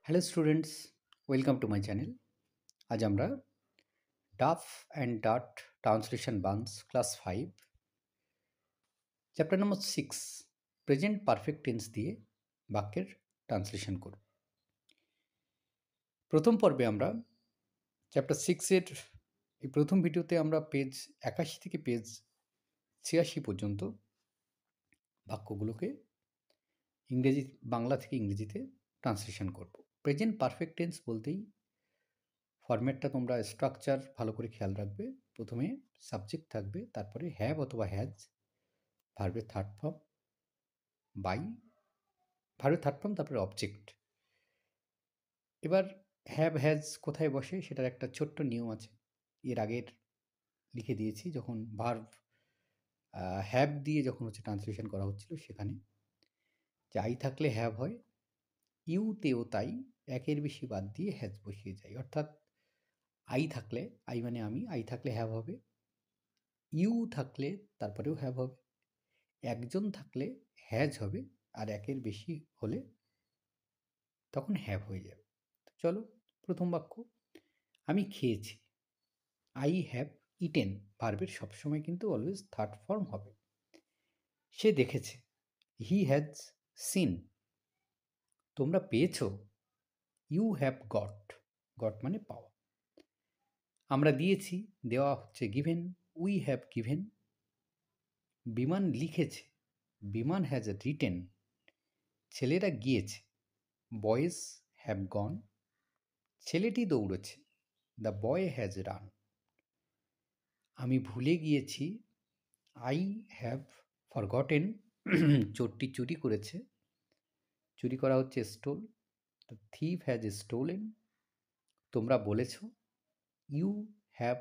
Hello students, welcome to my channel. আজ আমরা Duff and Dutt translation বান্স class 5 chapter number 6 present perfect tense দিয়ে বাক্যের translation করব। প্রথম পর্বে আমরা চ্যাপ্টার 6-এর এই প্রথম ভিডিওতে আমরা পেজ 81 থেকে পেজ 86 পর্যন্ত বাক্যগুলোকে ইংরেজি বাংলা থেকে ইংরেজিতে ট্রান্সলেশন করব। প্রেজেন্ট পারফেক্ট টেন্স বলতেই ফরম্যাটটা তোমরা স্ট্রাকচার ভালো করে খেয়াল রাখবে। প্রথমে সাবজেক্ট থাকবে, তারপরে হ্যাভ অথবা হ্যাজ, ভার্বের থার্ড ফর্ম, বাই, ভার্বের থার্ড ফর্ম, তারপরে অবজেক্ট। এবার হ্যাভ হ্যাজ কোথায় বসে সেটার একটা ছোট্ট নিয়ম আছে, এর আগের লিখে দিয়েছি। যখন ভার্ব হ্যাভ দিয়ে যখন ট্রান্সলেশন করা হচ্ছিল, সেখানে যে আই থাকলে হ্যাভ হয়, ইউতেও তাই একের বেশি বাদ দিয়ে হ্যাজ বসিয়ে যায়। অর্থাৎ আই থাকলে, আই মানে আমি, আই থাকলে হ্যাভ হবে, ইউ থাকলে তারপরেও হ্যাভ হবে, একজন থাকলে হ্যাজ হবে, আর একের বেশি হলে তখন হ্যাভ হয়ে যাবে। চলো, প্রথম বাক্য, আমি খেয়েছি। আই হ্যাভ ইটেন, ভার্বের সবসময় কিন্তু অলওয়েজ থার্ড ফর্ম হবে। সে দেখেছে, হি হ্যাজ সিন। তোমরা পেয়েছো, ইউ হ্যাভ গট, গট মানে পাওয়া। আমরা দিয়েছি, দেওয়া হচ্ছে গিভেন, উই হ্যাভ গিভেন। বিমান লিখেছে, বিমান হ্যাজ রিটেন। ছেলেরা গিয়েছে, বয়েজ হ্যাভ গন। ছেলেটি দৌড়েছে, দ্য বয় হ্যাজ রান। আমি ভুলে গিয়েছি, আই হ্যাভ ফরগটেন। চোরটি চুরি করেছে, চুরি করা হচ্ছে stole, the thief has stolen. তোমরা বলেছ, ইউ হ্যাভ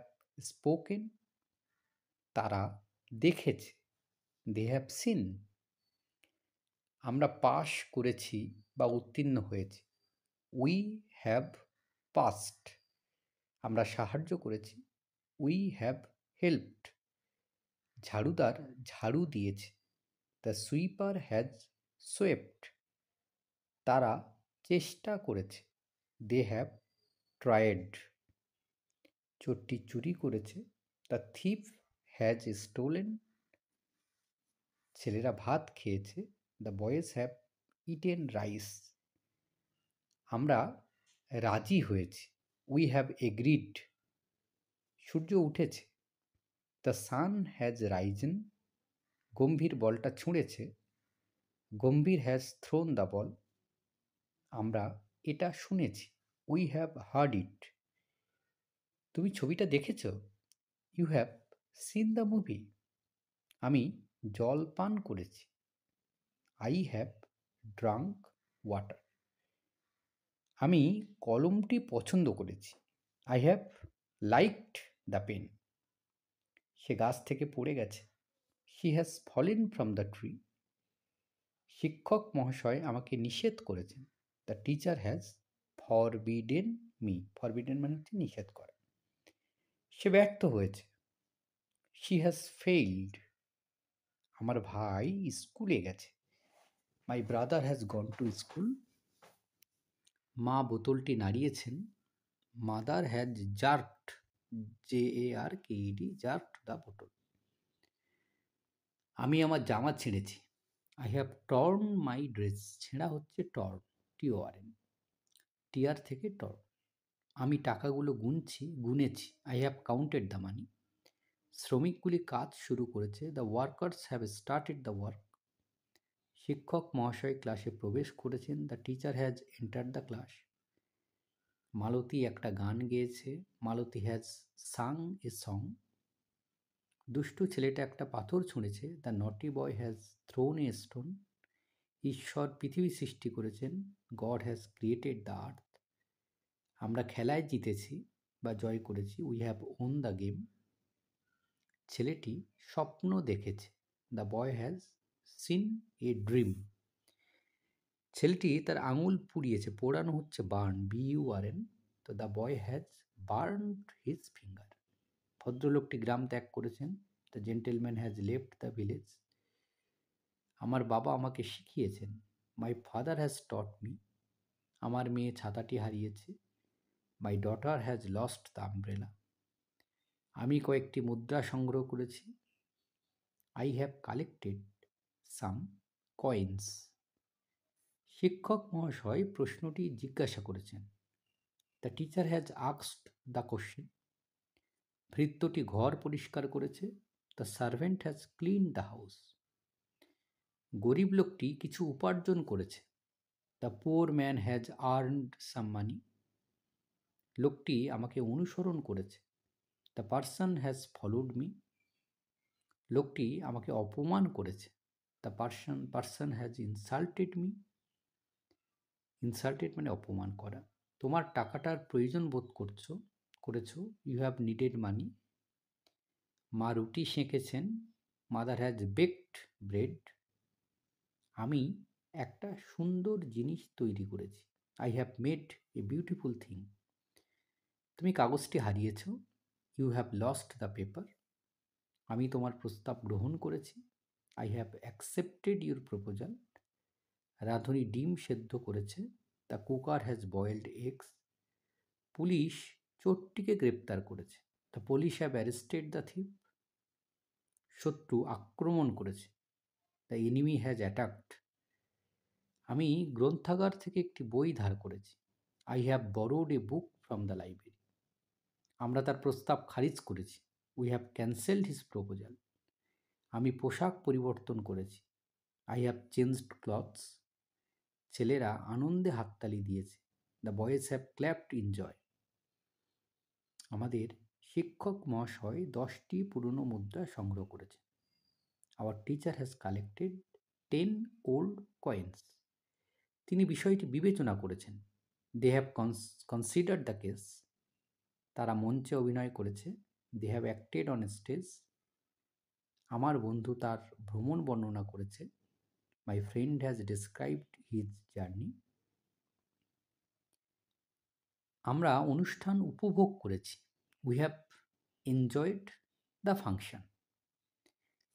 স্পোকেন। তারা দেখেছে, দে হ্যাভ সিন। আমরা পাশ করেছি বা উত্তীর্ণ হয়েছি, উই হ্যাভ পাস্ট। আমরা সাহায্য করেছি, উই হ্যাভ হেল্পড। ঝাড়ুদার ঝাড়ু দিয়েছে, দ্য সুইপার হ্যাজ সোয়েপ্ট। তারা চেষ্টা করেছে, দে হ্যাভ ট্রায়েড। চোরটি চুরি করেছে, দ্য থিফ হ্যাজ স্টোলেন। ছেলেরা ভাত খেয়েছে, the boys have eaten rice. আমরা রাজি হয়েছি, উই হ্যাভ এগ্রিড। সূর্য উঠেছে, দ্য সান হ্যাজ রাইজেন। গম্ভীর বলটা ছুঁড়েছে, গম্ভীর হ্যাজ থ্রোন দ্য বল। আমরা এটা শুনেছি, উই হ্যাভ হার্ড ইট। তুমি ছবিটা দেখেছ, you have seen the movie. আমি জল পান করেছি, আই হ্যাভ ড্রাঙ্ক ওয়াটার। আমি কলমটি পছন্দ করেছি, I have liked the pen. সে গাছ থেকে পড়ে গেছে, she has fallen from the tree. শিক্ষক মহাশয় আমাকে নিষেধ করেছেন, the teacher has forbidden me. Forbidden মানে হচ্ছে নিষেধ করা। সে ব্যর্থ হয়েছে, শি হ্যাজ ফেইল্ড। আমার ভাই স্কুলে গেছে, my brother has gone to school. মা বোতলটি নাড়িয়েছেন, mother has jerked, JARKED, jerked the বোতল। আমি আমার জামা ছিঁড়েছি, I have torn my dress. ছেঁড়া হচ্ছে টর্ন, TORN, টিয়ার থেকে টর্ন। আমি টাকাগুলো গুনেছি, I have counted the money. শ্রমিকগুলি কাজ শুরু করেছে, the workers have started the work. শিক্ষক মহাশয় ক্লাসে প্রবেশ করেছেন, the teacher has entered the class. Malati একটা গান গেয়েছে, মালতী হ্যাজ সাং এ সং। দুষ্টু ছেলেটা একটা পাথর ছুঁড়েছে, the naughty boy has thrown a stone. ঈশ্বর পৃথিবী সৃষ্টি করেছেন, God has created the earth. আমরা খেলায় জিতেছি বা জয় করেছি, we have won the game. ছেলেটি স্বপ্ন দেখেছে, the boy has seen a dream. ছেলেটি তার আঙুল পুড়িয়েছে, পোড়ানো হচ্ছে বার্ন, BURN। তো the boy has burned his finger. ভদ্রলোকটি গ্রাম ত্যাগ করেছেন, the gentleman has left the village. আমার বাবা আমাকে শিখিয়েছেন, my father has taught me. আমার মেয়ে ছাতাটি হারিয়েছে। My daughter has lost the umbrella. আমি কয়েকটি মুদ্রা সংগ্রহ করেছি। I have collected some coins. শিক্ষক মহাশয় প্রশ্নটি জিজ্ঞাসা করেছেন। The teacher has asked the question. ভৃত্যটি ঘর পরিষ্কার করেছে। The servant has clean the house. গরিব লোকটি কিছু উপার্জন করেছে। The poor man has earned some money. লোকটি আমাকে অনুসরণ করেছে। The person has followed me. লোকটি আমাকে অপমান করেছে। The person has insulted me. Insulted মানে অপমান করা। তোমার টাকাটার প্রয়োজন বোধ করেছো। You have needed money. মা রুটি সেঁকেছেন। Mother has baked bread. আমি একটা সুন্দর জিনিস তৈরি করেছি। I have made a beautiful thing. তুমি কাগজটি হারিয়েছ। You have lost the paper. আমি তোমার প্রস্তাব গ্রহণ করেছি। I have accepted your proposal. রাঁধুনি ডিম সেদ্ধ করেছে। The cooker has boiled eggs. Police চোরটিকে গ্রেপ্তার করেছে। The police have arrested the thief. শত্রু আক্রমণ করেছে। The enemy has attacked. আমি গ্রন্থাগার থেকে একটি বই ধার করেছি। I have borrowed a book from the library. আমরা তার প্রস্তাব খারিজ করেছি। We have cancelled his proposal. আমি পোশাক পরিবর্তন করেছি। I have changed clothes. ছেলেরা আনন্দে হাততালি দিয়েছে। The boys have clapped in joy. আমাদের শিক্ষক মহাশয় 10টি পুরনো মুদ্রা সংগ্রহ করেছে। Our teacher has collected 10 old coins. তিনি বিষয়টি বিবেচনা করেছেন। They have considered the case. তারা মঞ্চে অভিনয় করেছে। They have acted on stage. আমার বন্ধু তার ভ্রমণ বর্ণনা করেছে। My friend has described his journey. আমরা অনুষ্ঠান উপভোগ করেছি। We have enjoyed the function.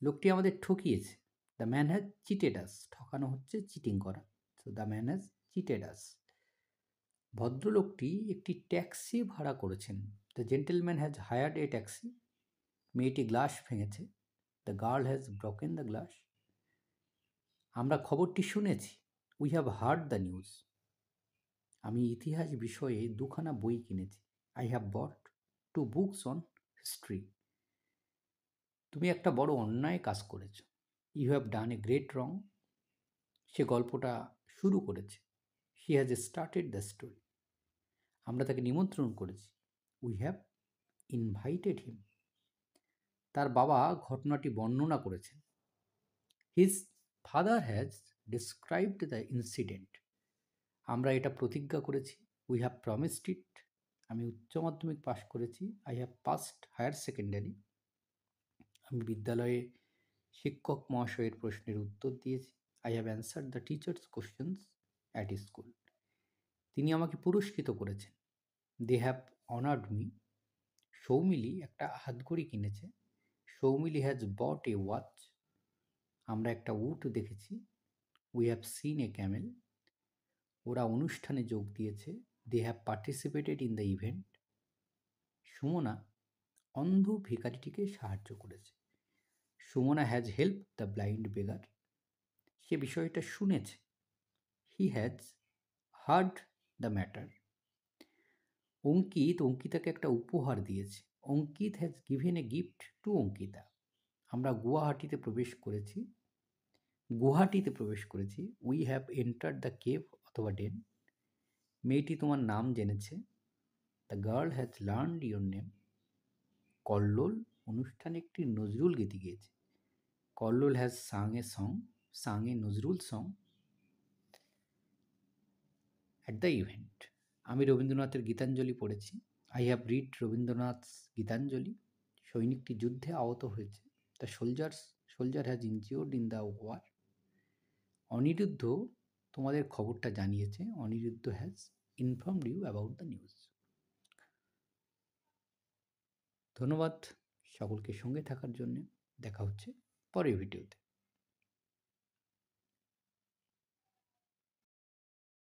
লোকটি আমাদের ঠকিয়েছে। The man has cheated us. ঠকানো হচ্ছে চিটিং করা। So the man has cheated us. ভদ্রলোকটি একটি ট্যাক্সি ভাড়া করেছেন। The gentleman has hired a taxi. মেয়েটি গ্লাস ভেঙেছে। The girl has broken the glass. আমরা খবরটি শুনেছি। We have heard the news. আমি ইতিহাস বিষয়ে 2খানা বই কিনেছি। I have bought 2 books on history. তুমি একটা বড় অন্যায় কাজ করেছ। You have done a great wrong. সে গল্পটা শুরু করেছে। She has started the story. আমরা তাকে নিমন্ত্রণ করেছি। We have invited him. তার বাবা ঘটনাটি বর্ণনা করেছেন। His father has described the incident. আমরা এটা প্রতিজ্ঞা করেছি। We have promised it. আমি উচ্চ মাধ্যমিক পাশ করেছি। I have passed higher secondary. আমি বিদ্যালয়ে শিক্ষক মহাশয়ের প্রশ্নের উত্তর দিয়েছি। I have answered the teacher's questions at school. তিনি আমাকে পুরস্কৃত করেছেন। They have honoured me. Soumili একটা হাতঘড়ি কিনেছে। Soumili has bought a watch. আমরা একটা উট দেখেছি। We have seen a camel. ওরা অনুষ্ঠানে যোগ দিয়েছে। They have participated in the event. Sumana অন্ধ ভিখারিটিকে সাহায্য করেছে। Sumana has help the blind beggar. সে বিষয়টা শুনেছে। He has heard the matter. অঙ্কিতাকে একটা উপহার দিয়েছে। Ankit has given a gift to Ankita. আমরা গুয়াহাটিতে প্রবেশ করেছি। We have entered the cave অথবা ডেন। মেয়েটি তোমার নাম জেনেছে। The girl has learned your name. Kallol অনুষ্ঠানে একটি নজরুল গীতি গিয়েছে। Kallol has sung a Nazrul song at the event. আমি রবীন্দ্রনাথের গীতাঞ্জলি পড়েছি। I have read Rabindranath Gitanjali. সৈনিকটি যুদ্ধে আহত হয়েছে। The soldier has injured in the war. Aniruddha তোমাদের খবরটা জানিয়েছে। Aniruddha has informed you about the news. ধন্যবাদ সকলকে সঙ্গে থাকার জন্য। দেখা হচ্ছে পরের ভিডিওতে।